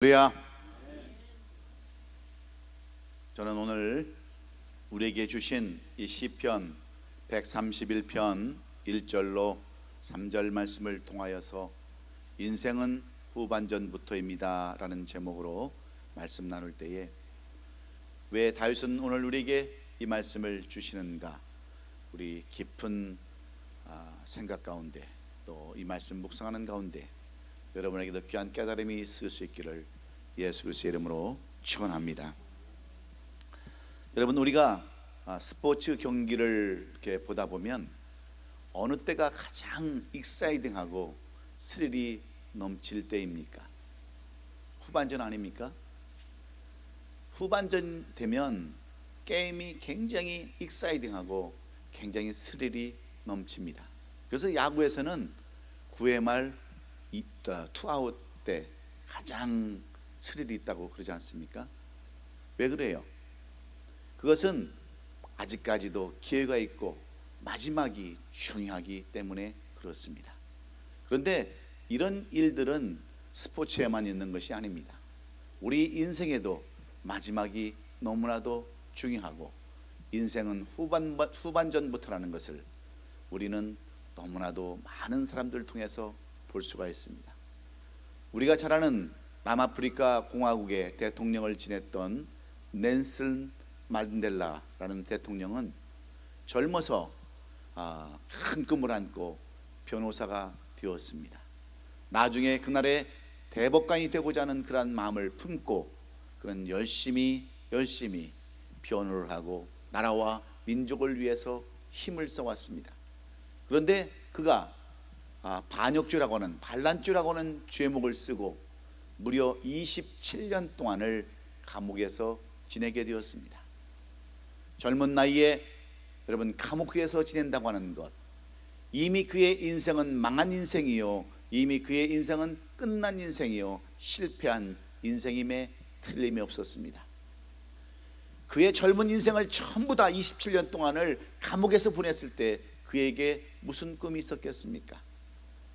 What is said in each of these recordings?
할렐루야. 저는 오늘 우리에게 주신 이 시편 131편 1절로 3절 말씀을 통하여서 인생은 후반전부터입니다 라는 제목으로 말씀 나눌 때에 왜 다윗은 오늘 우리에게 이 말씀을 주시는가, 우리 깊은 생각 가운데 또 이 말씀 묵상하는 가운데 여러분에게도 귀한 깨달음이 있을 수 있기를 예수 그리스도의 이름으로 축원합니다. 여러분, 우리가 스포츠 경기를 이렇게 보다 보면 어느 때가 가장 익사이딩하고 스릴이 넘칠 때입니까? 후반전 아닙니까? 후반전 되면 게임이 굉장히 익사이딩하고 굉장히 스릴이 넘칩니다. 그래서 야구에서는 9회 말 투아웃 때 가장 스릴이 있다고 그러지 않습니까? 왜 그래요? 그것은 아직까지도 기회가 있고 마지막이 중요하기 때문에 그렇습니다. 그런데 이런 일들은 스포츠에만 있는 것이 아닙니다. 우리 인생에도 마지막이 너무나도 중요하고 인생은 후반전부터라는 것을 우리는 너무나도 많은 사람들을 통해서 볼 수가 있습니다. 우리가 잘 아는 남아프리카 공화국의 대통령을 지냈던 넬슨 만델라라는 대통령은 젊어서 큰 꿈을 안고 변호사가 되었습니다. 나중에 그날의 대법관이 되고자 하는 그런 마음을 품고 그는 열심히 변호를 하고 나라와 민족을 위해서 힘을 써왔습니다. 그런데 그가 반역죄라고 하는 반란죄라고 하는 죄목을 쓰고 무려 27년 동안을 감옥에서 지내게 되었습니다. 젊은 나이에 여러분, 감옥에서 지낸다고 하는 것, 이미 그의 인생은 망한 인생이요, 이미 그의 인생은 끝난 인생이요, 실패한 인생임에 틀림이 없었습니다. 그의 젊은 인생을 전부 다 27년 동안을 감옥에서 보냈을 때 그에게 무슨 꿈이 있었겠습니까?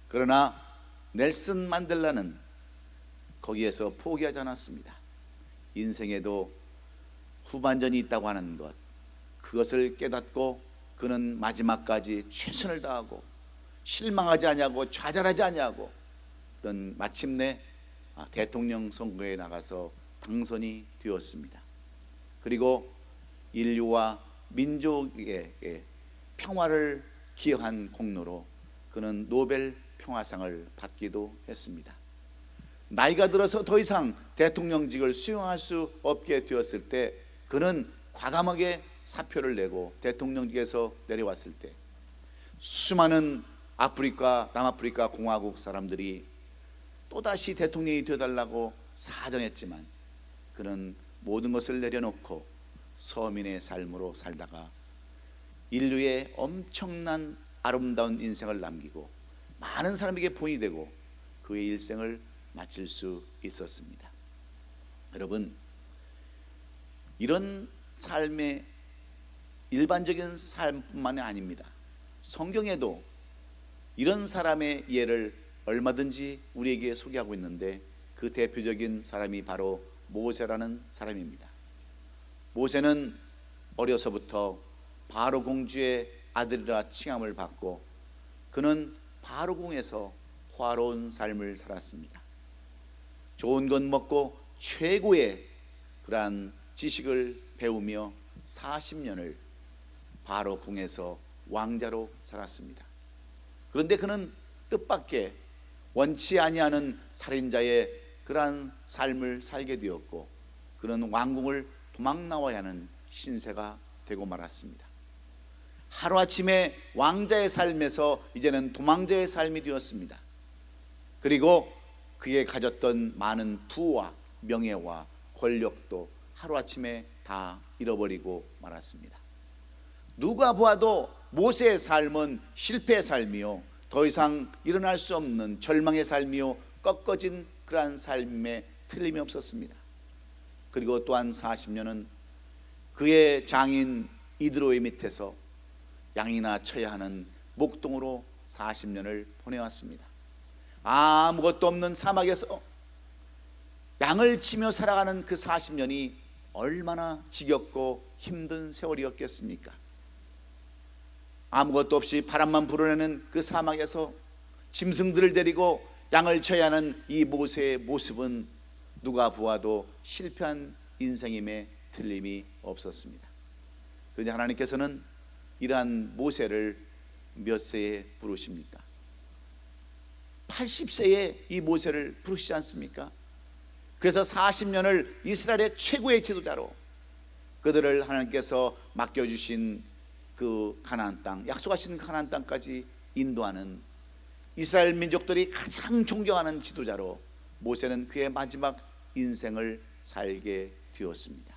그러나 넬슨 만델라는 거기에서 포기하지 않았습니다. 인생에도 후반전이 있다고 하는 것, 그것을 깨닫고 그는 마지막까지 최선을 다하고 실망하지 아니하고 좌절하지 아니하고 그런 마침내 대통령 선거에 나가서 당선이 되었습니다. 그리고 인류와 민족의 평화를 기여한 공로로 그는 노벨 평화상을 받기도 했습니다. 나이가 들어서 더 이상 대통령직을 수용할 수 없게 되었을 때 그는 과감하게 사표를 내고 대통령직에서 내려왔을 때 수많은 남아프리카 공화국 사람들이 또다시 대통령이 되어달라고 사정했지만 그는 모든 것을 내려놓고 서민의 삶으로 살다가 인류의 엄청난 아름다운 인생을 남기고 많은 사람에게 본이 되고 그의 일생을 마칠 수 있었습니다. 여러분, 이런 삶의 일반적인 삶뿐만이 아닙니다. 성경에도 이런 사람의 예를 얼마든지 우리에게 소개하고 있는데 그 대표적인 사람이 바로 모세라는 사람입니다. 모세는 어려서부터 바로 공주의 아들이라 칭함을 받고 그는 바로 궁에서 화로운 삶을 살았습니다. 좋은 것 먹고 최고의 그러한 지식을 배우며 40년을 바로 궁에서 왕자로 살았습니다. 그런데 그는 뜻밖의 원치 아니하는 살인자의 그러한 삶을 살게 되었고 그는 왕궁을 도망 나와야 하는 신세가 되고 말았습니다. 하루아침에 왕자의 삶에서 이제는 도망자의 삶이 되었습니다. 그리고 그에 가졌던 많은 부와 명예와 권력도 하루아침에 다 잃어버리고 말았습니다. 누가 보아도 모세의 삶은 실패의 삶이요, 더 이상 일어날 수 없는 절망의 삶이요, 꺾어진 그러한 삶에 틀림이 없었습니다. 그리고 또한 40년은 그의 장인 이드로의 밑에서 양이나 쳐야 하는 목동으로 40년을 보내왔습니다. 아무것도 없는 사막에서 양을 치며 살아가는 그 40년이 얼마나 지겹고 힘든 세월이었겠습니까? 아무것도 없이 바람만 불어내는 그 사막에서 짐승들을 데리고 양을 쳐야 하는 이 모세의 모습은 누가 보아도 실패한 인생임에 틀림이 없었습니다. 그런데 하나님께서는 이러한 모세를 몇 세에 부르십니까? 80세에 이 모세를 부르시지 않습니까? 그래서 40년을 이스라엘의 최고의 지도자로 그들을 하나님께서 맡겨주신 그 가나안 땅, 약속하신 가나안 땅까지 인도하는 이스라엘 민족들이 가장 존경하는 지도자로 모세는 그의 마지막 인생을 살게 되었습니다.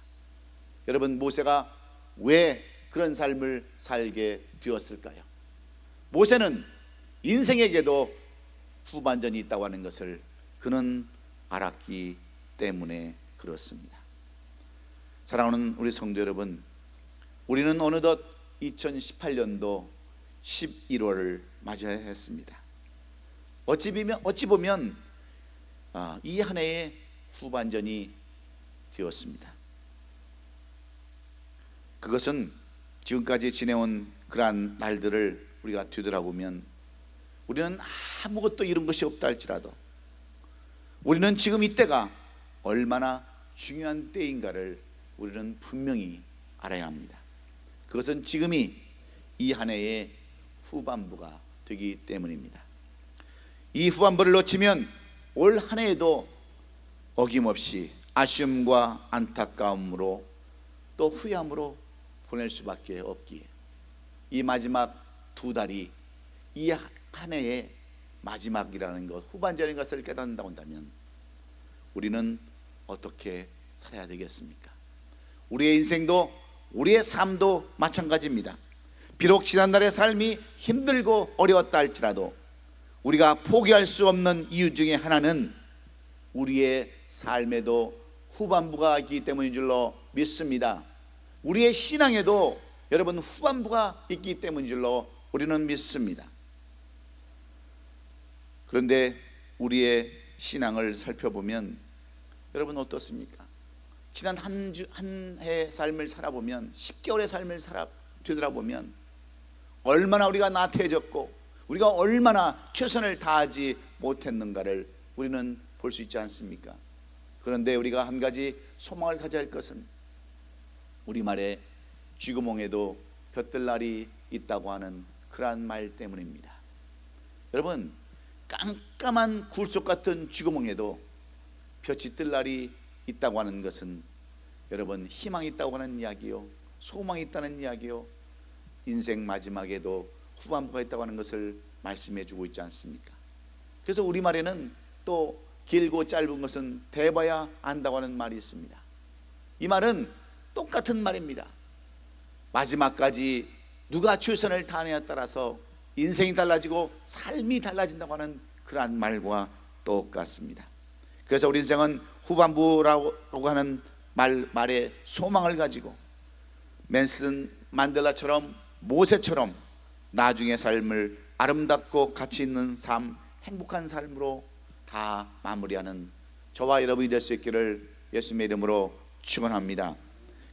여러분, 모세가 왜 그런 삶을 살게 되었을까요? 모세는 인생에게도 후반전이 있다고 하는 것을 그는 알았기 때문에 그렇습니다. 사랑하는 우리 성도 여러분, 우리는 어느덧 2018년도 11월을 맞이했습니다. 어찌 보면 이 한 해의 후반전이 되었습니다. 그것은 지금까지 지내온 그러한 날들을 우리가 되돌아보면 우리는 아무것도 이룬 것이 없다 할지라도 우리는 지금 이때가 얼마나 중요한 때인가를 우리는 분명히 알아야 합니다. 그것은 지금이 이 한 해의 후반부가 되기 때문입니다. 이 후반부를 놓치면 올 한 해에도 어김없이 아쉬움과 안타까움으로 또 후회함으로 보낼 수밖에 없기에 이 마지막 두 달이 이 한 해의 마지막이라는 것, 후반전인 것을 깨닫는다고 한다면 우리는 어떻게 살아야 되겠습니까? 우리의 인생도 우리의 삶도 마찬가지입니다. 비록 지난날의 삶이 힘들고 어려웠다 할지라도 우리가 포기할 수 없는 이유 중에 하나는 우리의 삶에도 후반부가 있기 때문인 줄로 믿습니다. 우리의 신앙에도 여러분 후반부가 있기 때문인 줄로 우리는 믿습니다. 그런데 우리의 신앙을 살펴보면 여러분 어떻습니까? 지난 한 해 삶을 살아보면 10개월의 삶을 되돌아보면 얼마나 우리가 나태해졌고 우리가 얼마나 최선을 다하지 못했는가를 우리는 볼 수 있지 않습니까? 그런데 우리가 한 가지 소망을 가져야 할 것은 우리말에 쥐구멍에도 볕들 날이 있다고 하는 그러한 말 때문입니다. 여러분, 깜깜한 굴 속 같은 쥐구멍에도 볕이 뜰 날이 있다고 하는 것은 여러분 희망이 있다고 하는 이야기요, 소망이 있다는 이야기요, 인생 마지막에도 후반부가 있다고 하는 것을 말씀해 주고 있지 않습니까? 그래서 우리말에는 또 길고 짧은 것은 대봐야 안다고 하는 말이 있습니다. 이 말은 똑같은 말입니다. 마지막까지 누가 최선을 다하느냐에 따라서 인생이 달라지고 삶이 달라진다고 하는 그러한 말과 똑같습니다. 그래서 우리 인생은 후반부라고 하는 말에 소망을 가지고 넬슨 만델라처럼 모세처럼 나중의 삶을 아름답고 가치 있는 삶, 행복한 삶으로 다 마무리하는 저와 여러분이 될 수 있기를 예수님의 이름으로 축원합니다.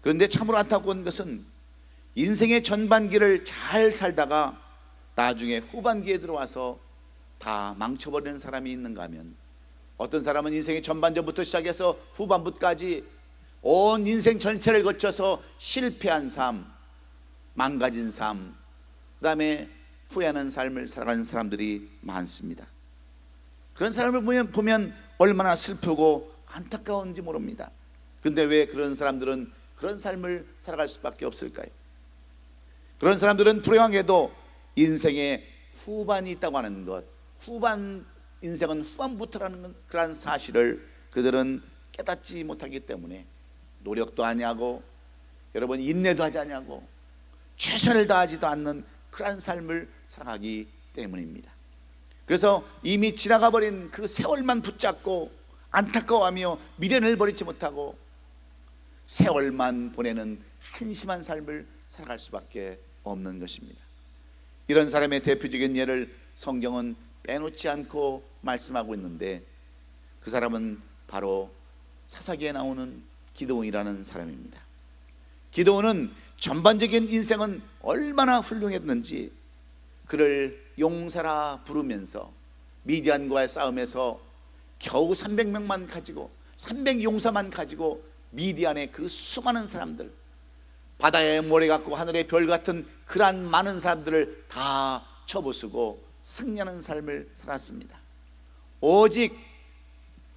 그런데 참으로 안타까운 것은 인생의 전반기를 잘 살다가 나중에 후반기에 들어와서 다 망쳐버리는 사람이 있는가 하면, 어떤 사람은 인생의 전반전부터 시작해서 후반부까지 온 인생 전체를 거쳐서 실패한 삶, 망가진 삶, 그 다음에 후회하는 삶을 살아가는 사람들이 많습니다. 그런 사람을 보면 얼마나 슬프고 안타까운지 모릅니다. 근데 왜 그런 사람들은 그런 삶을 살아갈 수밖에 없을까요? 그런 사람들은 불행하게도 인생의 후반이 있다고 하는 것, 인생은 후반부터라는 그런 사실을 그들은 깨닫지 못하기 때문에 노력도 아니하고 여러분 인내도 하지 아니하고 최선을 다하지도 않는 그런 삶을 살아가기 때문입니다. 그래서 이미 지나가 버린 그 세월만 붙잡고 안타까워하며 미련을 버리지 못하고 세월만 보내는 한심한 삶을 살아갈 수밖에 없는 것입니다. 이런 사람의 대표적인 예를 성경은 빼놓지 않고 말씀하고 있는데 그 사람은 바로 사사기에 나오는 기드온이라는 사람입니다. 기드온은 전반적인 인생은 얼마나 훌륭했는지 그를 용사라 부르면서 미디안과의 싸움에서 겨우 300명만 가지고 300용사만 가지고 미디안의 그 수많은 사람들, 바다의 모래 같고 하늘의 별 같은 그러한 많은 사람들을 다 쳐부수고 승리하는 삶을 살았습니다. 오직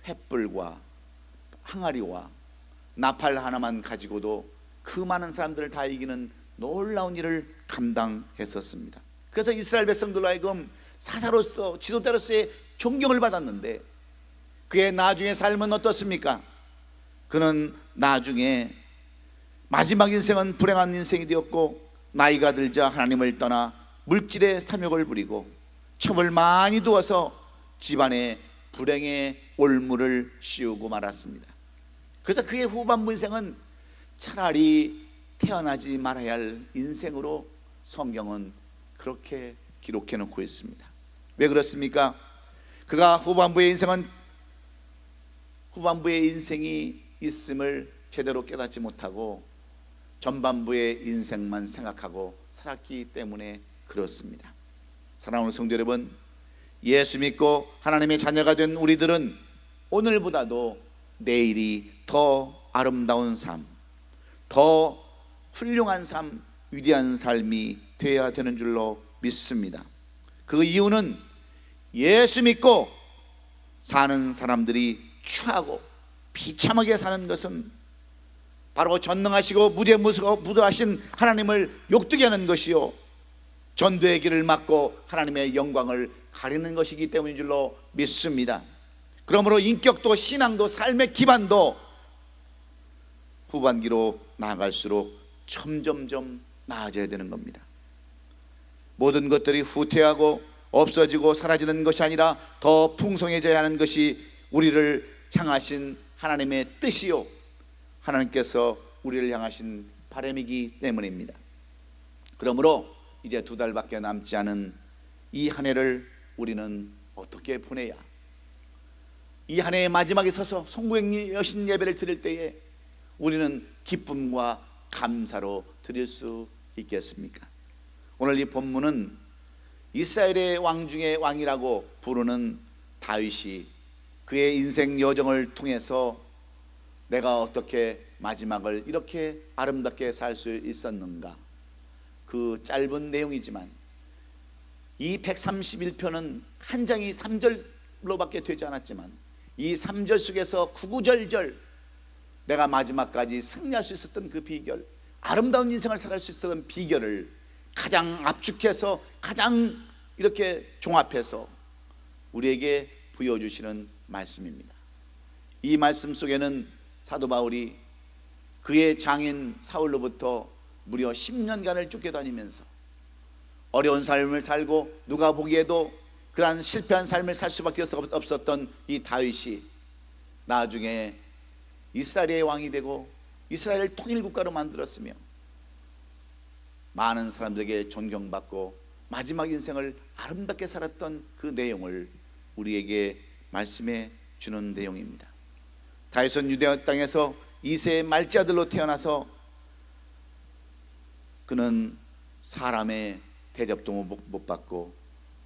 횃불과 항아리와 나팔 하나만 가지고도 그 많은 사람들을 다 이기는 놀라운 일을 감당했었습니다. 그래서 이스라엘 백성들로 하여금 사사로서 지도자로서의 존경을 받았는데 그의 나중의 삶은 어떻습니까? 그는 나중에 마지막 인생은 불행한 인생이 되었고, 나이가 들자 하나님을 떠나 물질의 탐욕을 부리고 첩을 많이 두어서 집안에 불행의 올무를 씌우고 말았습니다. 그래서 그의 후반부 인생은 차라리 태어나지 말아야 할 인생으로 성경은 그렇게 기록해 놓고 있습니다. 왜 그렇습니까? 그가 후반부의 인생이 있음을 제대로 깨닫지 못하고 전반부의 인생만 생각하고 살았기 때문에 그렇습니다. 사랑하는 성도 여러분, 예수 믿고 하나님의 자녀가 된 우리들은 오늘보다도 내일이 더 아름다운 삶, 더 훌륭한 삶, 위대한 삶이 되어야 되는 줄로 믿습니다. 그 이유는 예수 믿고 사는 사람들이 추하고 비참하게 사는 것은 바로 전능하시고 무도하신 하나님을 욕되게 하는 것이요, 전도의 길을 막고 하나님의 영광을 가리는 것이기 때문인 줄로 믿습니다. 그러므로 인격도 신앙도 삶의 기반도 후반기로 나아갈수록 점점점 나아져야 되는 겁니다. 모든 것들이 후퇴하고 없어지고 사라지는 것이 아니라 더 풍성해져야 하는 것이 우리를 향하신 하나님의 뜻이요, 하나님께서 우리를 향하신 바람이기 때문입니다. 그러므로 이제 2달밖에 남지 않은 이 한 해를 우리는 어떻게 보내야, 이 한 해의 마지막에 서서 송구의 여신 예배를 드릴 때에 우리는 기쁨과 감사로 드릴 수 있겠습니까? 오늘 이 본문은 이스라엘의 왕 중에 왕이라고 부르는 다윗이 그의 인생 여정을 통해서 내가 어떻게 마지막을 이렇게 아름답게 살 수 있었는가, 그 짧은 내용이지만 이 131편은 한 장이 3절로밖에 되지 않았지만 이 3절 속에서 구구절절 내가 마지막까지 승리할 수 있었던 그 비결, 아름다운 인생을 살아갈 수 있었던 비결을 가장 압축해서 가장 이렇게 종합해서 우리에게 보여주시는 말씀입니다. 이 말씀 속에는 사도 바울이 그의 장인 사울로부터 무려 10년간을 쫓겨다니면서 어려운 삶을 살고 누가 보기에도 그러한 실패한 삶을 살 수밖에 없었던 이 다윗이 나중에 이스라엘의 왕이 되고 이스라엘을 통일국가로 만들었으며 많은 사람들에게 존경받고 마지막 인생을 아름답게 살았던 그 내용을 우리에게 말씀해 주는 내용입니다. 다윗은 유대 땅에서 이세의 말째 아들로 태어나서 그는 사람의 대접도 못 받고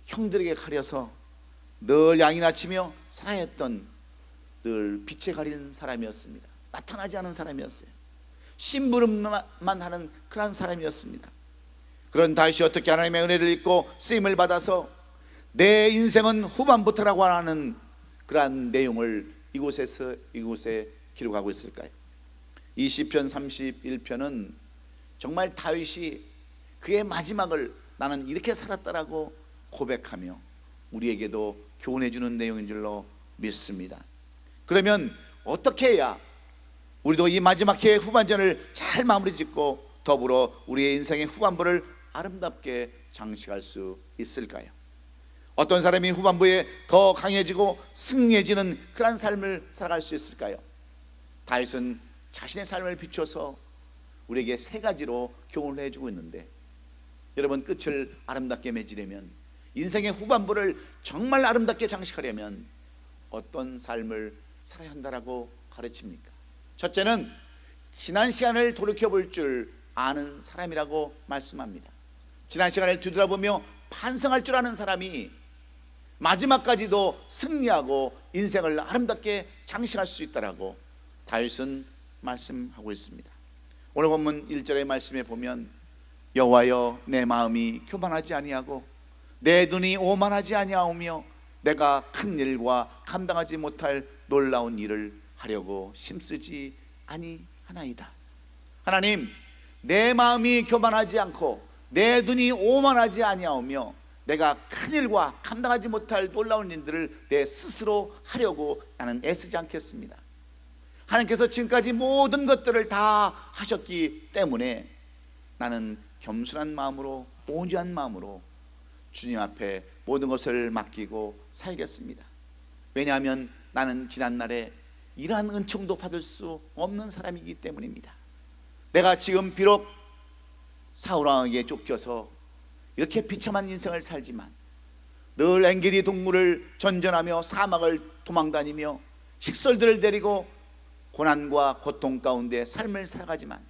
형들에게 가려서 늘 양이나 치며 살아했던, 늘 빛에 가린 사람이었습니다. 나타나지 않은 사람이었어요. 심부름만 하는 그런 사람이었습니다. 그런 다윗이 어떻게 하나님의 은혜를 입고 쓰임을 받아서 내 인생은 후반부터라고 하는 그러한 내용을 이곳에 기록하고 있을까요? 이 시편 31편은 정말 다윗이 그의 마지막을 나는 이렇게 살았다라고 고백하며 우리에게도 교훈해 주는 내용인 줄로 믿습니다. 그러면 어떻게 해야 우리도 이 마지막 해의 후반전을 잘 마무리 짓고 더불어 우리의 인생의 후반부를 아름답게 장식할 수 있을까요? 어떤 사람이 후반부에 더 강해지고 승리해지는 그런 삶을 살아갈 수 있을까요? 다윗은 자신의 삶을 비춰서 우리에게 3가지로 교훈을 해주고 있는데, 여러분, 끝을 아름답게 맺으려면, 인생의 후반부를 정말 아름답게 장식하려면 어떤 삶을 살아야 한다라고 가르칩니까? 첫째는 지난 시간을 돌이켜볼 줄 아는 사람이라고 말씀합니다. 지난 시간을 뒤돌아보며 반성할 줄 아는 사람이 마지막까지도 승리하고 인생을 아름답게 장식할 수 있다라고 다윗은 말씀하고 있습니다. 오늘 본문 1절의 말씀에 보면 여호와여 내 마음이 교만하지 아니하고 내 눈이 오만하지 아니하오며 내가 큰 일과 감당하지 못할 놀라운 일을 하려고 힘쓰지 아니하나이다. 하나님, 내 마음이 교만하지 않고 내 눈이 오만하지 아니하오며 내가 큰 일과 감당하지 못할 놀라운 일들을 내 스스로 하려고 나는 애쓰지 않겠습니다. 하나님께서 지금까지 모든 것들을 다 하셨기 때문에 나는 겸손한 마음으로, 온유한 마음으로 주님 앞에 모든 것을 맡기고 살겠습니다. 왜냐하면 나는 지난날에 이러한 은총도 받을 수 없는 사람이기 때문입니다. 내가 지금 비록 사울왕에게 쫓겨서 이렇게 비참한 인생을 살지만 늘 엥게리 동물을 전전하며 사막을 도망다니며 식솔들을 데리고 고난과 고통 가운데 삶을 살아가지만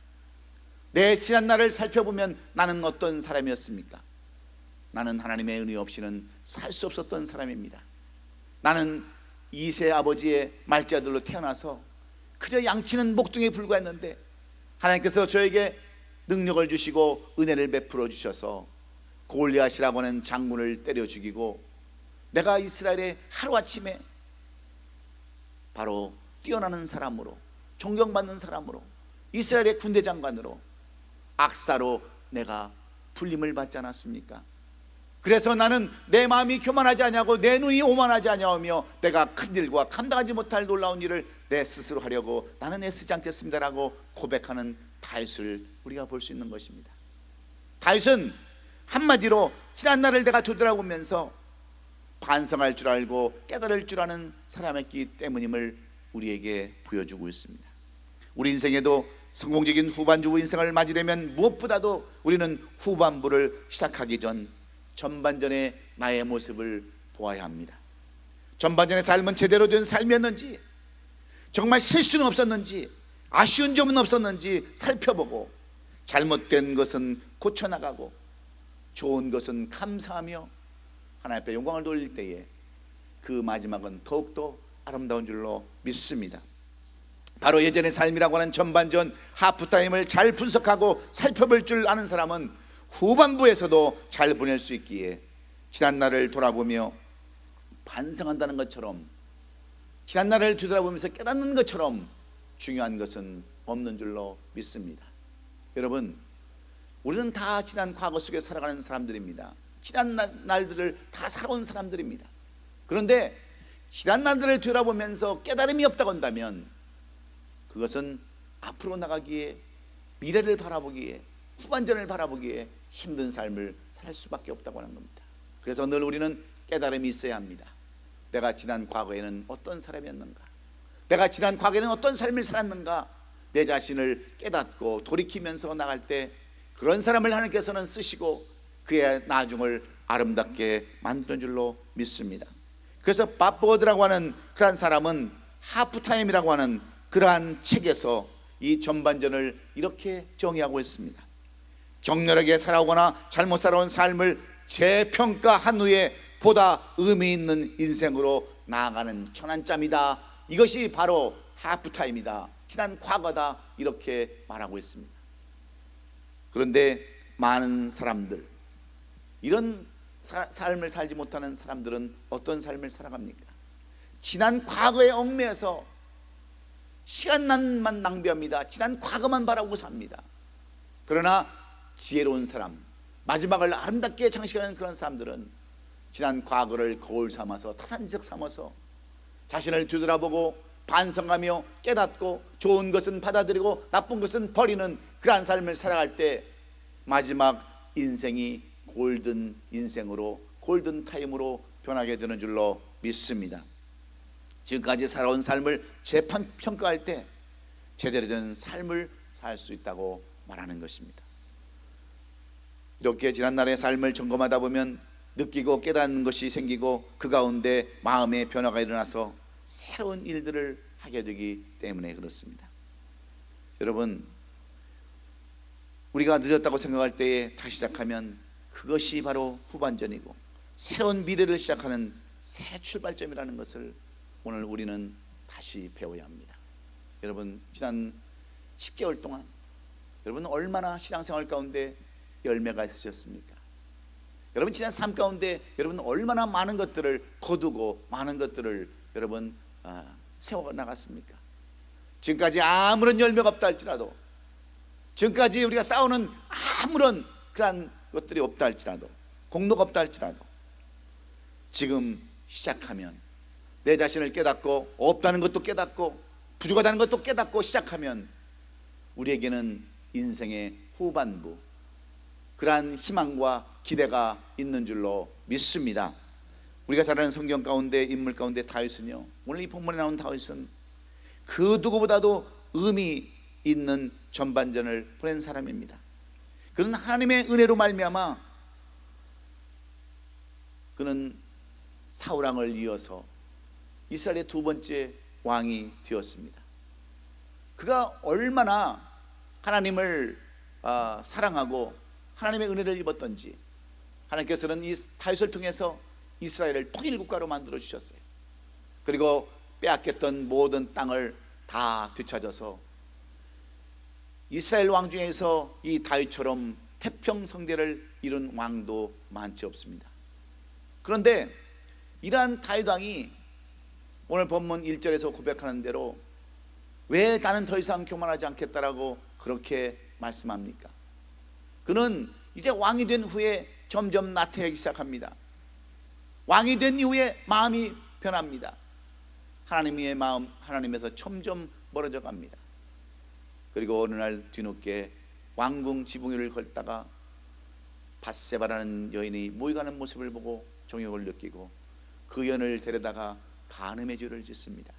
내 지난날을 살펴보면 나는 어떤 사람이었습니까? 나는 하나님의 은혜 없이는 살 수 없었던 사람입니다. 나는 이세 아버지의 말자들로 태어나서 그저 양치는 목동에 불과했는데 하나님께서 저에게 능력을 주시고 은혜를 베풀어 주셔서 골리앗이라고 하는 장군을 때려 죽이고 내가 이스라엘의 하루아침에 바로 뛰어나는 사람으로, 존경받는 사람으로, 이스라엘의 군대 장관으로, 악사로 내가 불림을 받지 않았습니까? 그래서 나는 내 마음이 교만하지 아니하고 내 눈이 오만하지 아니하며 내가 큰 일과 감당하지 못할 놀라운 일을 내 스스로 하려고 나는 애쓰지 않겠습니다라고 고백하는 다윗을 우리가 볼 수 있는 것입니다. 다윗은 한마디로 지난날을 내가 되돌아보면서 반성할 줄 알고 깨달을 줄 아는 사람이었기 때문임을 우리에게 보여주고 있습니다. 우리 인생에도 성공적인 후반부 인생을 맞이려면 무엇보다도 우리는 후반부를 시작하기 전 전반전의 나의 모습을 보아야 합니다. 전반전의 삶은 제대로 된 삶이었는지, 정말 실수는 없었는지, 아쉬운 점은 없었는지 살펴보고 잘못된 것은 고쳐나가고 좋은 것은 감사하며 하나님 앞에 영광을 돌릴 때에 그 마지막은 더욱더 아름다운 줄로 믿습니다. 바로 예전의 삶이라고 하는 전반전 하프타임을 잘 분석하고 살펴볼 줄 아는 사람은 후반부에서도 잘 보낼 수 있기에 지난날을 돌아보며 반성한다는 것처럼, 지난날을 뒤돌아보면서 깨닫는 것처럼 중요한 것은 없는 줄로 믿습니다. 여러분, 우리는 다 지난 과거 속에 살아가는 사람들입니다. 지난 날들을 다 살아온 사람들입니다. 그런데 지난 날들을 뒤돌아보면서 깨달음이 없다고 한다면 그것은 앞으로 나가기에, 미래를 바라보기에, 후반전을 바라보기에 힘든 삶을 살 수밖에 없다고 하는 겁니다. 그래서 늘 우리는 깨달음이 있어야 합니다. 내가 지난 과거에는 어떤 사람이었는가, 내가 지난 과거에는 어떤 삶을 살았는가, 내 자신을 깨닫고 돌이키면서 나갈 때 그런 사람을 하나님께서는 쓰시고 그의 나중을 아름답게 만드는 줄로 믿습니다. 그래서 밥버드라고 하는 그러한 사람은 하프타임이라고 하는 그러한 책에서 이 전반전을 이렇게 정의하고 있습니다. 격렬하게 살아오거나 잘못 살아온 삶을 재평가한 후에 보다 의미 있는 인생으로 나아가는 천안짬이다. 이것이 바로 하프타임이다, 지난 과거다, 이렇게 말하고 있습니다. 그런데 많은 사람들, 이런 삶을 살지 못하는 사람들은 어떤 삶을 살아갑니까? 지난 과거에 얽매여서 시간만 낭비합니다. 지난 과거만 바라보고 삽니다. 그러나 지혜로운 사람, 마지막을 아름답게 장식하는 그런 사람들은 지난 과거를 거울 삼아서, 타산지석 삼아서 자신을 뒤돌아보고 반성하며 깨닫고 좋은 것은 받아들이고 나쁜 것은 버리는 그러한 삶을 살아갈 때 마지막 인생이 골든 인생으로, 골든 타임으로 변하게 되는 줄로 믿습니다. 지금까지 살아온 삶을 재평가할 때 제대로 된 삶을 살 수 있다고 말하는 것입니다. 이렇게 지난날의 삶을 점검하다 보면 느끼고 깨닫는 것이 생기고 그 가운데 마음의 변화가 일어나서 새로운 일들을 하게 되기 때문에 그렇습니다. 여러분, 우리가 늦었다고 생각할 때에 다시 시작하면 그것이 바로 후반전이고 새로운 미래를 시작하는 새 출발점이라는 것을 오늘 우리는 다시 배워야 합니다. 여러분, 지난 10개월 동안 여러분 얼마나 신앙생활 가운데 열매가 있으셨습니까? 여러분 지난 삶 가운데 여러분 얼마나 많은 것들을 거두고 많은 것들을 여러분 세워 나갔습니까? 지금까지 아무런 열매가 없다 할지라도, 지금까지 우리가 싸우는 아무런 그런 것들이 없다 할지라도, 공로가 없다 할지라도, 지금 시작하면 내 자신을 깨닫고 없다는 것도 깨닫고 부족하다는 것도 깨닫고 시작하면 우리에게는 인생의 후반부, 그러한 희망과 기대가 있는 줄로 믿습니다. 우리가 잘 아는 성경 가운데 인물 가운데 다윗은요, 오늘 이 본문에 나온 다윗은 그 누구보다도 의미 있는 전반전을 보낸 사람입니다. 그는 하나님의 은혜로 말미암아 그는 사울 왕을 이어서 이스라엘의 두 번째 왕이 되었습니다. 그가 얼마나 하나님을 사랑하고 하나님의 은혜를 입었던지 하나님께서는 이 다윗을 통해서 이스라엘을 통일국가로 만들어 주셨어요. 그리고 빼앗겼던 모든 땅을 다 되찾아서 이스라엘 왕 중에서 이 다윗처럼 태평성대를 이룬 왕도 많지 없습니다. 그런데 이러한 다윗 왕이 오늘 본문 1절에서 고백하는 대로 왜 나는 더 이상 교만하지 않겠다라고 그렇게 말씀합니까? 그는 이제 왕이 된 후에 점점 나태하기 시작합니다. 왕이 된 이후에 마음이 변합니다. 하나님의 마음, 하나님에서 점점 멀어져 갑니다. 그리고 어느 날 뒤늦게 왕궁 지붕 위를 걷다가 밧세바라는 여인이 모여가는 모습을 보고 정욕을 느끼고 그 여인을 데려다가 간음의 죄를 짓습니다.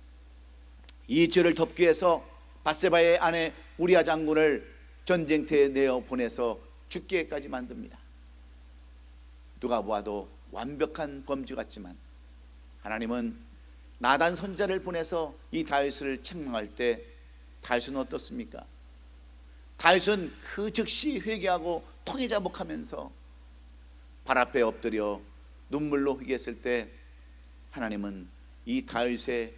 이 죄를 덮기 위해서 밧세바의 아내 우리아 장군을 전쟁터에 내어 보내서 죽게까지 만듭니다. 누가 보아도 완벽한 범죄 같지만 하나님은 나단 선지자를 보내서 이 다윗을 책망할 때 다윗은 어떻습니까? 다윗은 그 즉시 회개하고 통회자복하면서 발 앞에 엎드려 눈물로 회개했을 때 하나님은 이 다윗의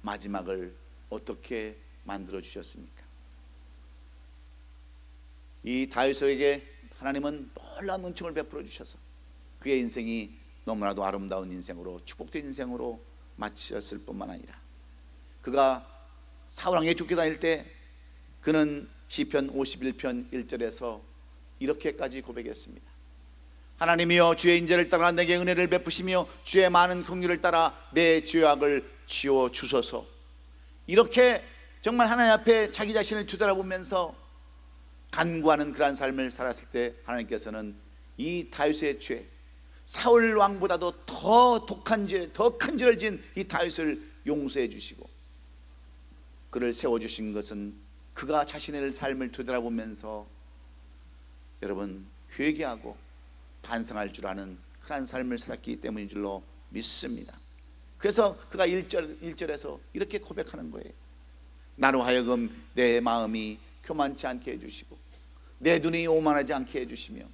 마지막을 어떻게 만들어 주셨습니까? 이 다윗에게 하나님은 놀라운 은총을 베풀어 주셔서 그의 인생이 너무나도 아름다운 인생으로, 축복된 인생으로 마치셨을 뿐만 아니라 그가 사울 왕에 죽게 다닐 때 그는 시편 51편 1절에서 이렇게까지 고백했습니다. 하나님이여 주의 인자를 따라 내게 은혜를 베푸시며 주의 많은 긍휼을 따라 내 죄악을 지워 주소서. 이렇게 정말 하나님 앞에 자기 자신을 뒤돌아보면서 간구하는 그러한 삶을 살았을 때 하나님께서는 이 다윗의 죄, 사울 왕보다도 더 독한 죄, 더 큰 죄를 지은 이 다윗을 용서해 주시고 그를 세워주신 것은 그가 자신의 삶을 되돌아보면서 여러분 회개하고 반성할 줄 아는 그러한 삶을 살았기 때문인 줄로 믿습니다. 그래서 그가 1절에서 이렇게 고백하는 거예요. 나로 하여금 내 마음이 교만치 않게 해주시고 내 눈이 오만하지 않게 해주시며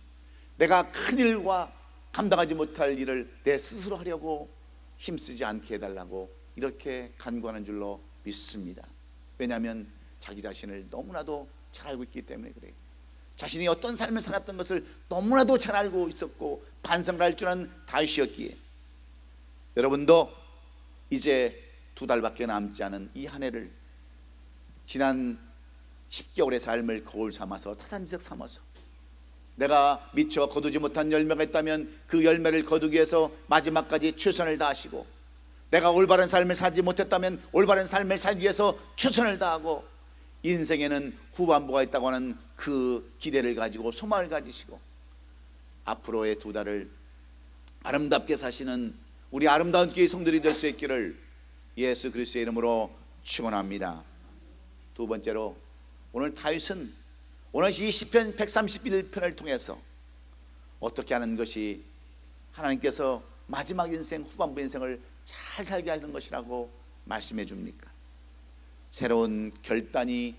내가 큰 일과 감당하지 못할 일을 내 스스로 하려고 힘쓰지 않게 해달라고 이렇게 간구하는 줄로 믿습니다. 왜냐하면 자기 자신을 너무나도 잘 알고 있기 때문에 그래요. 자신이 어떤 삶을 살았던 것을 너무나도 잘 알고 있었고 반성을 할 줄 아는 다윗이었기에 여러분도 이제 2달밖에 남지 않은 이 한 해를 지난 10개월의 삶을 거울 삼아서 타산지석 삼아서 내가 미처 거두지 못한 열매가 있다면 그 열매를 거두기 위해서 마지막까지 최선을 다하시고 내가 올바른 삶을 살지 못했다면 올바른 삶을 살기 위해서 최선을 다하고 인생에는 후반부가 있다고 하는 그 기대를 가지고 소망을 가지시고 앞으로의 2달을 아름답게 사시는 우리 아름다운 교회 성들이 될 수 있기를 예수 그리스도의 이름으로 축원합니다. 두 번째로 오늘 다윗은 오늘 이 시편 131편을 통해서 어떻게 하는 것이 하나님께서 마지막 인생 후반부 인생을 잘 살게 하는 것이라고 말씀해 줍니까? 새로운 결단이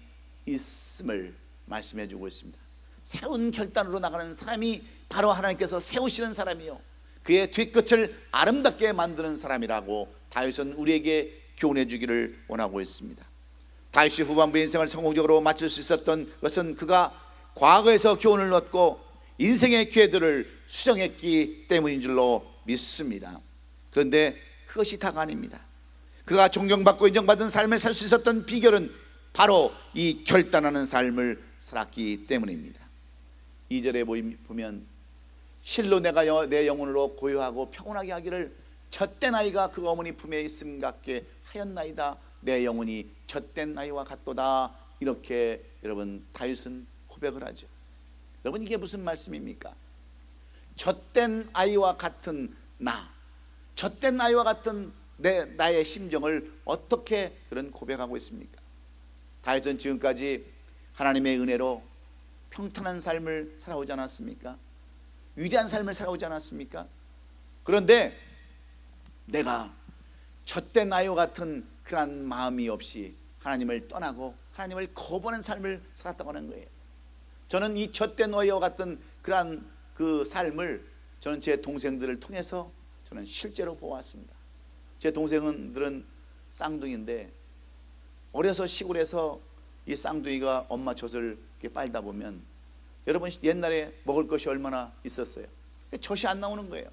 있음을 말씀해 주고 있습니다. 새로운 결단으로 나가는 사람이 바로 하나님께서 세우시는 사람이요, 그의 뒤끝을 아름답게 만드는 사람이라고 다윗은 우리에게 교훈해 주기를 원하고 있습니다. 다윗이 후반부 인생을 성공적으로 마칠 수 있었던 것은 그가 과거에서 교훈을 얻고 인생의 기회들을 수정했기 때문인 줄로 믿습니다. 그런데 그것이 다가 아닙니다. 그가 존경받고 인정받은 삶을 살 수 있었던 비결은 바로 이 결단하는 삶을 살았기 때문입니다. 2절에 보면 실로 내가 내 영혼으로 고요하고 평온하게 하기를 젖된 아이가 그 어머니 품에 있음 같게 하였나이다. 내 영혼이 젖된 아이와 같도다. 이렇게 여러분 다윗은 고백을 하죠. 여러분, 이게 무슨 말씀입니까? 젖된 아이와 같은 나, 젖된 아이와 같은 나의 심정을 어떻게 그런 고백하고 있습니까? 다윗은 지금까지 하나님의 은혜로 평탄한 삶을 살아오지 않았습니까? 위대한 삶을 살아오지 않았습니까? 그런데 내가 젖된 아이와 같은 그런 마음이 없이 하나님을 떠나고 하나님을 거부하는 삶을 살았다고 하는 거예요. 저는 이 젖된 아이와 같은 그런 그 삶을 저는 제 동생들을 통해서 저는 실제로 보았습니다. 제 동생들은 쌍둥이인데 어려서 시골에서 이 쌍둥이가 엄마 젖을 이렇게 빨다 보면 여러분 옛날에 먹을 것이 얼마나 있었어요. 젖이 안 나오는 거예요.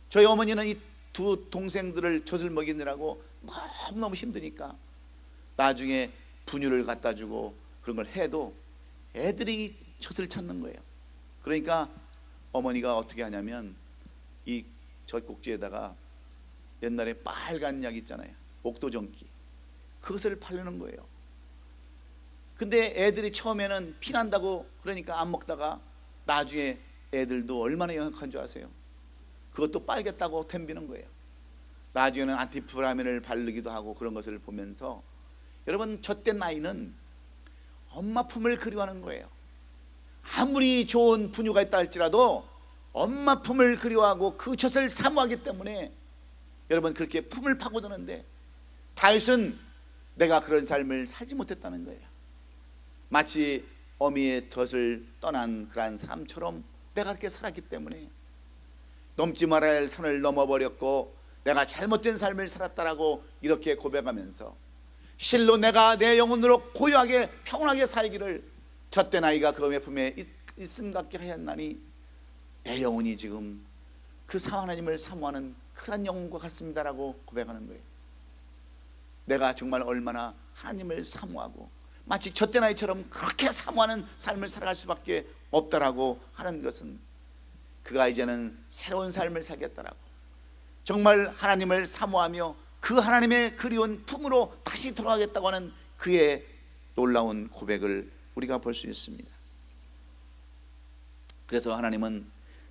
저희 어머니는 이 두 동생들을 젖을 먹이느라고 너무너무 힘드니까 나중에 분유를 갖다 주고 그런 걸 해도 애들이 젖을 찾는 거예요. 그러니까 어머니가 어떻게 하냐면 이 젖꼭지에다가 옛날에 빨간 약 있잖아요, 옥도전기, 그것을 바르는 거예요. 근데 애들이 처음에는 피난다고 그러니까 안 먹다가 나중에 애들도 얼마나 영악한 줄 아세요? 그것도 빨겠다고 덤비는 거예요. 나중에는 안티프라민을 바르기도 하고 그런 것을 보면서 여러분, 젖된 아이는 엄마 품을 그리워하는 거예요. 아무리 좋은 분유가 있다 할지라도 엄마 품을 그리워하고 그 젖을 사모하기 때문에 여러분 그렇게 품을 파고드는데 다윗은 내가 그런 삶을 살지 못했다는 거예요. 마치 어미의 젖을 떠난 그런 사람처럼 내가 그렇게 살았기 때문에 넘지 말아야 할 선을 넘어버렸고 내가 잘못된 삶을 살았다라고 이렇게 고백하면서 실로 내가 내 영혼으로 고요하게 평온하게 살기를 젖된 아이가 그 어미의 품에 있음 같게 하였나니 내 영혼이 지금 그 하나님을 사모하는 그런 영혼과 같습니다라고 고백하는 거예요. 내가 정말 얼마나 하나님을 사모하고 마치 젖된 아이처럼 그렇게 사모하는 삶을 살아갈 수밖에 없다라고 하는 것은 그가 이제는 새로운 삶을 살겠다라고, 정말 하나님을 사모하며 그 하나님의 그리운 품으로 다시 돌아가겠다고 하는 그의 놀라운 고백을 우리가 볼 수 있습니다. 그래서 하나님은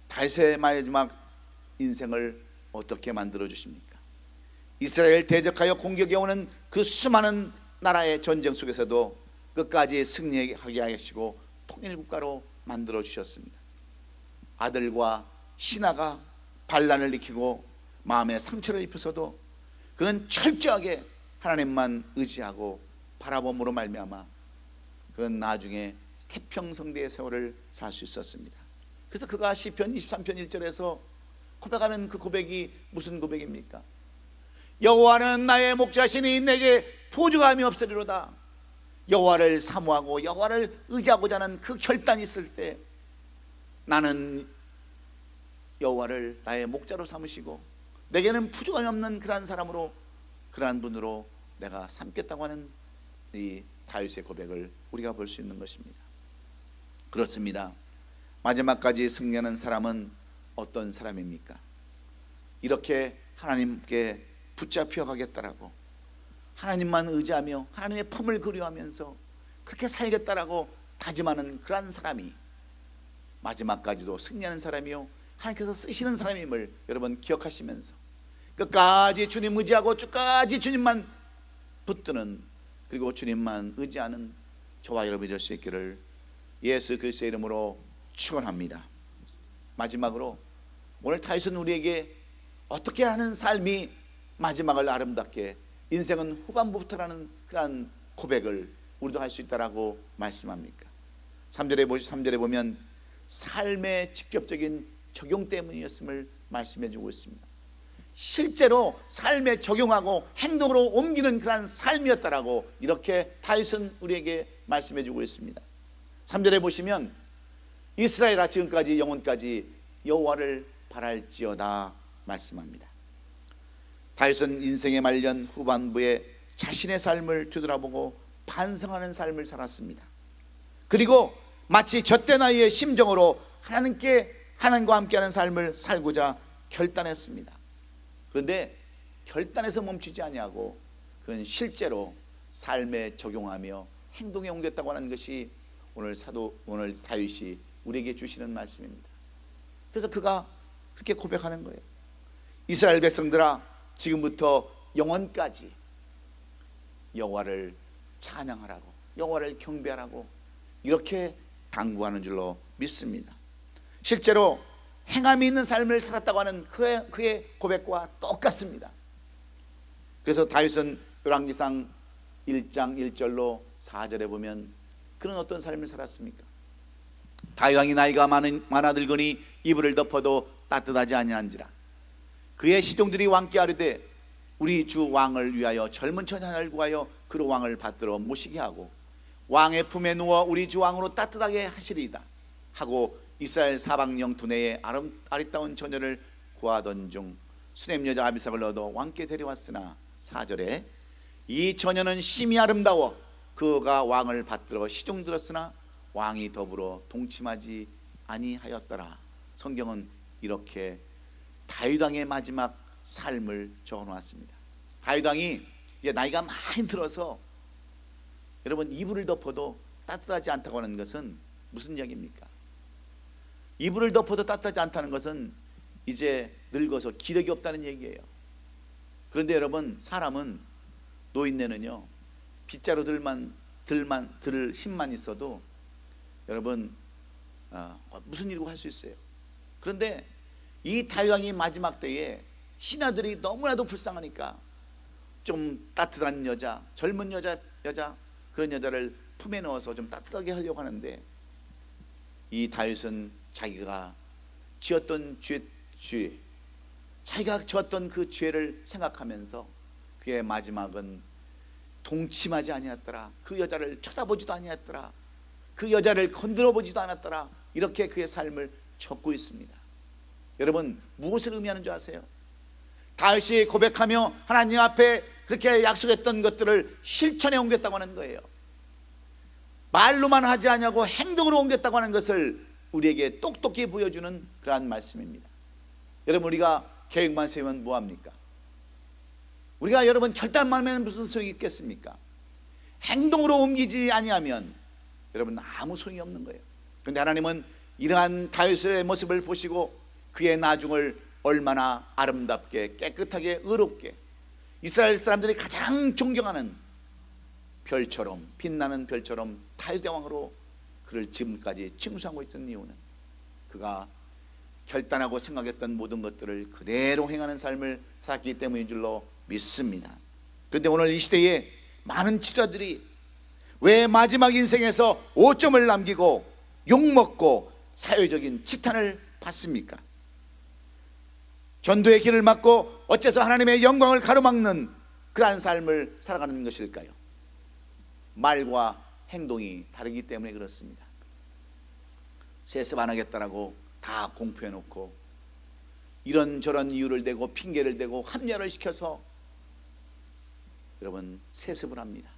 다윗의 마지막 인생을 어떻게 만들어 주십니까? 이스라엘 대적하여 공격해 오는 그 수많은 나라의 전쟁 속에서도 끝까지 승리하게 하시고 통일국가로 만들어 주셨습니다. 아들과 신하가 반란을 일으키고 마음에 상처를 입혀서도 그는 철저하게 하나님만 의지하고 바라봄으로 말미암아 그는 나중에 태평성대의 세월을 살 수 있었습니다. 그래서 그가 시편 23편 1절에서 고백하는 그 고백이 무슨 고백입니까? 여호와는 나의 목자시니 내게 보조감이 없으리로다. 여호와를 사모하고 여호와를 의지하고자 하는 그 결단이 있을 때 나는 여호와를 나의 목자로 삼으시고 내게는 부족함이 없는 그러한 사람으로, 그러한 분으로 내가 삼겠다고 하는 이 다윗의 고백을 우리가 볼 수 있는 것입니다. 그렇습니다. 마지막까지 승리하는 사람은 어떤 사람입니까? 이렇게 하나님께 붙잡혀 가겠다라고 하나님만 의지하며 하나님의 품을 그리워하면서 그렇게 살겠다라고 다짐하는 그러한 사람이 마지막까지도 승리하는 사람이요 하나님께서 쓰시는 사람임을 여러분 기억하시면서 끝까지 주님 의지하고 끝까지 주님만 붙드는, 그리고 주님만 의지하는 저와 여러분이 될 수 있기를 예수 그리스도의 이름으로 축원합니다. 마지막으로 오늘 다윗은 우리에게 어떻게 하는 삶이 마지막을 아름답게 인생은 후반부부터라는 그런 고백을 우리도 할 수 있다라고 말씀합니까? 3절에 보면 삶의 직접적인 적용 때문이었음을 말씀해 주고 있습니다. 실제로 삶에 적용하고 행동으로 옮기는 그런 삶이었다라고 이렇게 다윗은 우리에게 말씀해 주고 있습니다. 3절에 보시면 이스라엘아 지금까지 영원까지 여호와를 바랄지어다 말씀합니다. 다윗은 인생의 말년 후반부에 자신의 삶을 뒤돌아보고 반성하는 삶을 살았습니다. 그리고 마치 젖된 아이의 심정으로 하나님과 함께하는 삶을 살고자 결단했습니다. 그런데 결단해서 멈추지 아니하고 그는 실제로 삶에 적용하며 행동에 옮겼다고 하는 것이 오늘 다윗이 우리에게 주시는 말씀입니다. 그래서 그가 그렇게 고백하는 거예요. 이스라엘 백성들아, 지금부터 영원까지 여호와를 찬양하라고, 여호와를 경배하라고 이렇게 당부하는 줄로 믿습니다. 실제로 행함이 있는 삶을 살았다고 하는 그의 고백과 똑같습니다. 그래서 다윗은 열왕기상 1장 1절로 4절에 보면 그는 어떤 삶을 살았습니까? 다윗 왕이 나이가 많아들거니 이불을 덮어도 따뜻하지 아니한지라. 그의 시종들이 왕께 아뢰되 우리 주 왕을 위하여 젊은 처녀 하나를 구하여 그로 왕을 받들어 모시게 하고 왕의 품에 누워 우리 주 왕으로 따뜻하게 하시리이다 하고 이스라엘 사방 영토 내에 아리따운 처녀를 구하던 중 수넴 여자 아비삭을 얻어 왕께 데려왔으나 4절에 이 처녀는 심히 아름다워 그가 왕을 받들어 시종 들었으나 왕이 더불어 동침하지 아니하였더라. 성경은 이렇게 다윗 왕의 마지막 삶을 적어놓았습니다. 다윗 왕이 이제 나이가 많이 들어서 여러분 이불을 덮어도 따뜻하지 않다고 하는 것은 무슨 이야기입니까? 이불을 덮어도 따뜻하지 않다는 것은 이제 늙어서 기력이 없다는 얘기예요. 그런데 여러분 사람은 노인네는요 빗자루 들 힘만 있어도 여러분 무슨 일이고 할 수 있어요. 그런데 이 다윗 왕이 마지막 때에 신하들이 너무나도 불쌍하니까 좀 따뜻한 여자, 젊은 여자 그런 여자를 품에 넣어서 좀 따뜻하게 하려고 하는데 이 다윗은 자기가 지었던 자기가 지었던 그 죄를 생각하면서 그의 마지막은 동침하지 아니했더라. 그 여자를 쳐다보지도 아니했더라. 그 여자를 건드려 보지도 않았더라. 이렇게 그의 삶을 적고 있습니다. 여러분 무엇을 의미하는 줄 아세요? 다윗이 고백하며 하나님 앞에 그렇게 약속했던 것들을 실천에 옮겼다고 하는 거예요. 말로만 하지 않냐고 행동으로 옮겼다고 하는 것을 우리에게 똑똑히 보여주는 그러한 말씀입니다. 여러분 우리가 계획만 세우면 뭐합니까? 우리가 여러분 결단만 하면 무슨 소용이 있겠습니까? 행동으로 옮기지 아니하면 여러분 아무 소용이 없는 거예요. 그런데 하나님은 이러한 다윗의 모습을 보시고 그의 나중을 얼마나 아름답게 깨끗하게 의롭게 이스라엘 사람들이 가장 존경하는 별처럼 빛나는 별처럼 다윗 왕으로 그를 지금까지 칭송하고 있던 이유는 그가 결단하고 생각했던 모든 것들을 그대로 행하는 삶을 살았기 때문인 줄로 믿습니다. 그런데 오늘 이 시대에 많은 지도자들이 왜 마지막 인생에서 오점을 남기고 욕먹고 사회적인 지탄을 받습니까? 전도의 길을 막고 어째서 하나님의 영광을 가로막는 그러한 삶을 살아가는 것일까요? 말과 행동이 다르기 때문에 그렇습니다. 세습 안 하겠다라고 다 공표해놓고 이런저런 이유를 대고 핑계를 대고 합리화를 시켜서 여러분 세습을 합니다.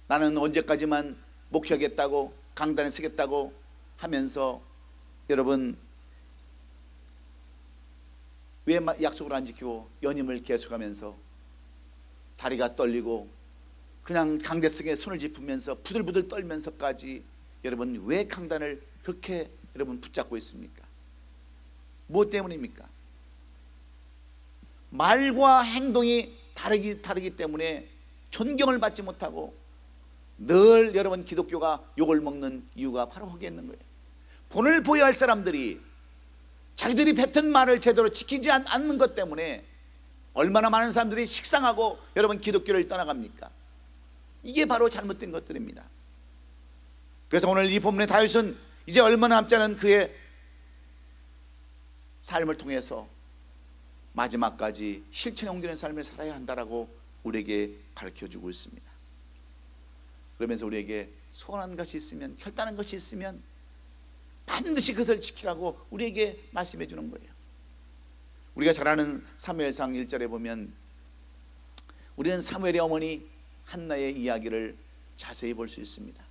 나는 언제까지만 목회하겠다고 강단에 서겠다고 하면서 여러분 왜 약속을 안 지키고 연임을 계속하면서 다리가 떨리고 그냥 강대성에 손을 짚으면서 부들부들 떨면서까지 여러분 왜 강단을 그렇게 여러분 붙잡고 있습니까? 무엇 때문입니까? 말과 행동이 다르기 때문에 존경을 받지 못하고 늘 여러분 기독교가 욕을 먹는 이유가 바로 거기에 있는 거예요. 본을 보여야 할 사람들이 자기들이 뱉은 말을 제대로 지키지 않는 것 때문에 얼마나 많은 사람들이 식상하고 여러분 기독교를 떠나갑니까? 이게 바로 잘못된 것들입니다. 그래서 오늘 이 본문의 다윗은 이제 얼마 남지 않은 그의 삶을 통해서 마지막까지 실천에 옮기는 삶을 살아야 한다라고 우리에게 가르쳐주고 있습니다. 그러면서 우리에게 소원한 것이 있으면, 결단한 것이 있으면 반드시 그것을 지키라고 우리에게 말씀해 주는 거예요. 우리가 잘 아는 사무엘상 1절에 보면 우리는 사무엘의 어머니 한나의 이야기를 자세히 볼 수 있습니다.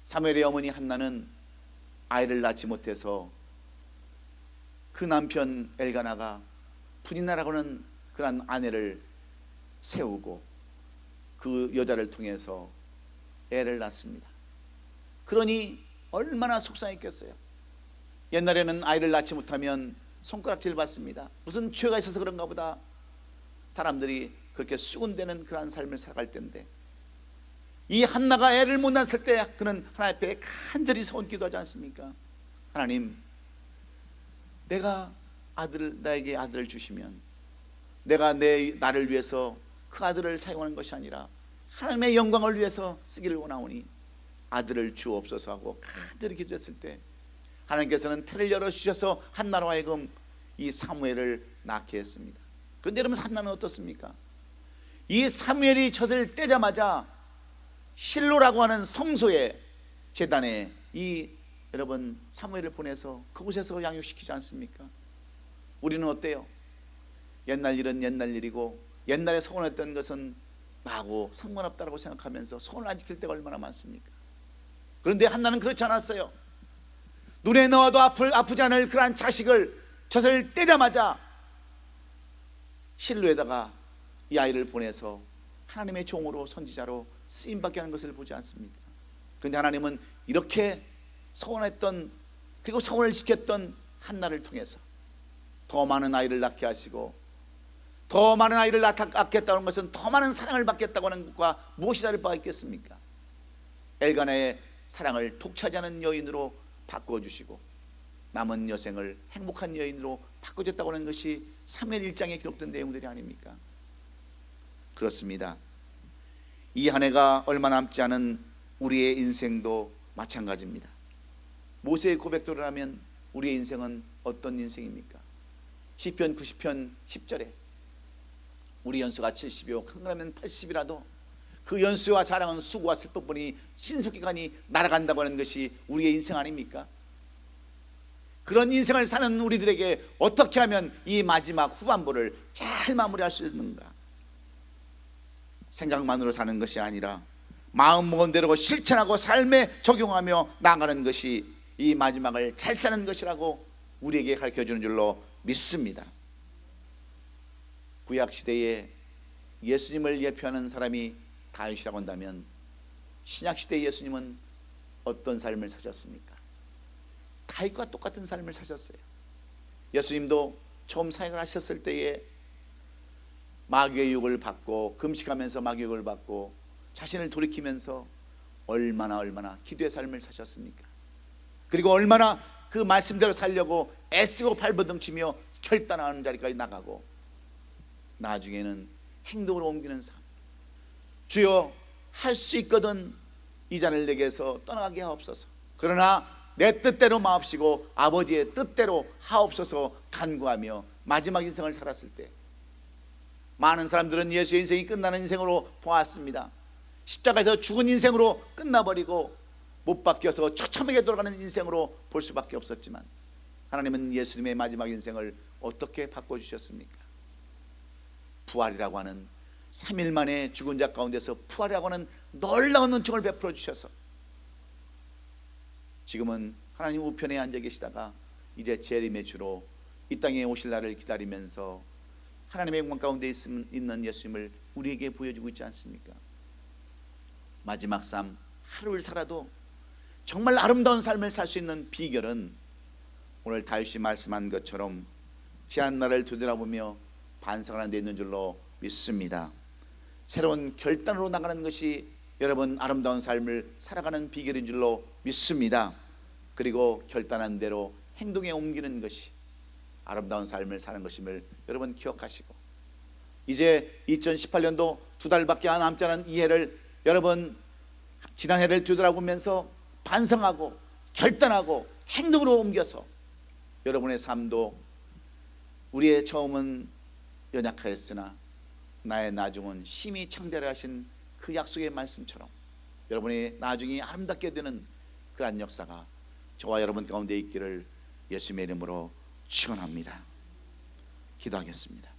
사무엘의 어머니 한나는 아이를 낳지 못해서 그 남편 엘가나가 분이나라고는 그런 아내를 세우고 그 여자를 통해서 애를 낳습니다. 그러니 얼마나 속상했겠어요. 옛날에는 아이를 낳지 못하면 손가락질 받습니다. 무슨 죄가 있어서 그런가 보다 사람들이 그렇게 수군대는 그러한 삶을 살아갈 때인데, 이 한나가 애를 못 낳았을 때 그는 하나님 앞에 간절히 소원 기도하지 않습니까? 하나님, 내가 나에게 아들을 주시면 내가 나를 위해서 그 아들을 사용하는 것이 아니라 하나님의 영광을 위해서 쓰기를 원하오니 아들을 주옵소서 하고 간절히 기도했을 때 하나님께서는 태를 열어주셔서 한나로 하여금 이 사무엘을 낳게 했습니다. 그런데 여러분, 한나는 어떻습니까? 이 사무엘이 젖을 떼자마자 실로라고 하는 성소의 제단에 여러분 사무엘을 보내서 그곳에서 양육시키지 않습니까? 우리는 어때요? 옛날 일은 옛날 일이고 옛날에 소원했던 것은 나하고 상관없다고 생각하면서 소원을 안 지킬 때가 얼마나 많습니까? 그런데 한나는 그렇지 않았어요. 눈에 넣어도 아프지 않을 그러한 자식을 젖을 떼자마자 실로에다가 이 아이를 보내서 하나님의 종으로 선지자로 쓰임받게 하는 것을 보지 않습니까? 그런데 하나님은 이렇게 소원했던, 그리고 소원을 지켰던 한나를 통해서 더 많은 아이를 낳게 하시고, 더 많은 아이를 낳겠다는 것은 더 많은 사랑을 받겠다고 하는 것과 무엇이 다를 바가 있겠습니까? 엘가나의 사랑을 독차지하는 여인으로 바꿔주시고 남은 여생을 행복한 여인으로 바꿔줬다고 하는 것이 사무엘 1장에 기록된 내용들이 아닙니까? 그렇습니다. 이 한 해가 얼마 남지 않은 우리의 인생도 마찬가지입니다. 모세의 고백대로라면 우리의 인생은 어떤 인생입니까? 시편 90편 10절에 우리 연수가 70이요 강건하면 80이라도 그 연수와 자랑은 수고와 슬픔뿐이 신속기간이 날아간다고 하는 것이 우리의 인생 아닙니까? 그런 인생을 사는 우리들에게 어떻게 하면 이 마지막 후반부를 잘 마무리할 수 있는가? 생각만으로 사는 것이 아니라 마음 먹은 대로 실천하고 삶에 적용하며 나아가는 것이 이 마지막을 잘 사는 것이라고 우리에게 가르쳐주는 줄로 믿습니다. 구약시대에 예수님을 예표하는 사람이 다윗이라고 한다면 신약시대 예수님은 어떤 삶을 사셨습니까? 다윗과 똑같은 삶을 사셨어요. 예수님도 처음 사역을 하셨을 때에 마귀의 유혹을 받고 금식하면서 마귀의 유혹을 받고 자신을 돌이키면서 얼마나 기도의 삶을 사셨습니까? 그리고 얼마나 그 말씀대로 살려고 애쓰고 발버둥치며 결단하는 자리까지 나가고 나중에는 행동으로 옮기는 삶. 주여, 할 수 있거든 이 잔을 내게서 떠나게 하옵소서. 그러나 내 뜻대로 마옵시고 아버지의 뜻대로 하옵소서 간구하며 마지막 인생을 살았을 때, 많은 사람들은 예수의 인생이 끝나는 인생으로 보았습니다. 십자가에서 죽은 인생으로 끝나버리고 못 바뀌어서 처참하게 돌아가는 인생으로 볼 수밖에 없었지만, 하나님은 예수님의 마지막 인생을 어떻게 바꿔주셨습니까? 부활이라고 하는 3일 만에 죽은 자 가운데서 부활이라고 하는 놀라운 은총을 베풀어 주셔서 지금은 하나님 우편에 앉아 계시다가 이제 재림의 주로 이 땅에 오실 날을 기다리면서 하나님의 영광 가운데 있는 예수님을 우리에게 보여주고 있지 않습니까? 마지막 삶 하루를 살아도 정말 아름다운 삶을 살 수 있는 비결은 오늘 다윗이 말씀한 것처럼 지난 날을 되돌아보며 반성하는 데 있는 줄로 믿습니다. 새로운 결단으로 나가는 것이 여러분 아름다운 삶을 살아가는 비결인 줄로 믿습니다. 그리고 결단한 대로 행동에 옮기는 것이 아름다운 삶을 사는 것임을 여러분 기억하시고, 이제 2018년도 2달밖에 안 남지 않은 이 해를 여러분 지난 해를 되돌아보면서 반성하고 결단하고 행동으로 옮겨서 여러분의 삶도 우리의 처음은 연약하였으나 나의 나중은 심히 창대하라 하신 그 약속의 말씀처럼 여러분의 나중이 아름답게 되는 그러한 역사가 저와 여러분 가운데 있기를 예수님의 이름으로 축원합니다. 기도하겠습니다.